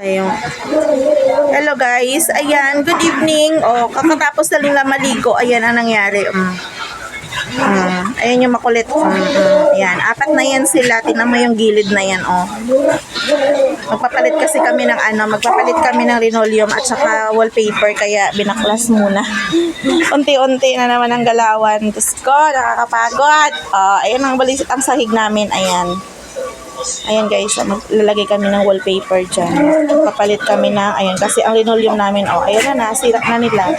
Ayun. Hello guys, ayan, good evening. Kakatapos na nila maligo, ayan ang nangyari. Ayan yung makulit. Ayan, apat na yan sila. Tingnan mo yung gilid na yan, Magpapalit kasi kami ng magpapalit kami ng linoleum at saka wallpaper, kaya binaklas muna. Unti-unti na naman ang galawan. Diyos ko, nakakapagod. Ayan ang balisit ang sahig namin, ayan. Ayan guys, maglalagay kami ng wallpaper dyan. Papalit kami na, ayan, kasi ang linoleum namin, ayan na, nasira na nila.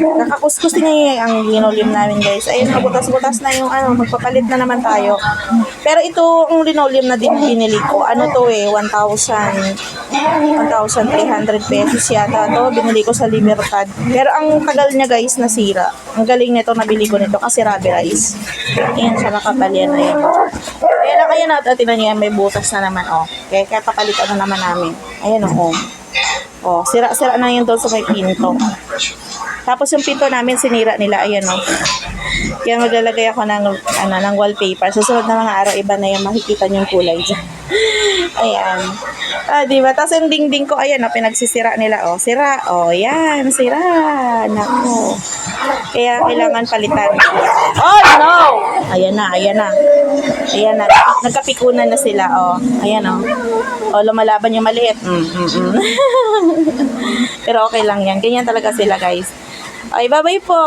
Nakakuskus niya ang linoleum namin guys. Ayun, butas-butas na yung magpapalit na naman tayo. Pero ito, ang linoleum na din binili ko, 1,300 pesos yata to. Binili ko sa Libertad. Pero ang tagal niya guys, nasira. Ang galing nito, nabili ko nito kasi rubberized. Ayan, siya nakapal yan. Ayan. Kaya na, tinan niya, may butas na naman, Kaya papalitan na naman namin. Ayan, sira-sira na yun doon sa may pinto. Tapos yung pinto namin sinira nila, ayan Kaya maglalagay ako ng wallpaper. Susunod na mga araw, iba na yung makikita yung kulay dyan. Ayan. Diba? Tapos yung dingding ko, ayan pinagsisira nila, Sira. Yan, sira. Nako. Kaya kailangan palitan. Oh, no! Ayan na. Nagkapikunan na sila, Ayan, lumalaban yung maliit. Pero okay lang yan. Ganyan talaga sila, guys. Ay, bye-bye po!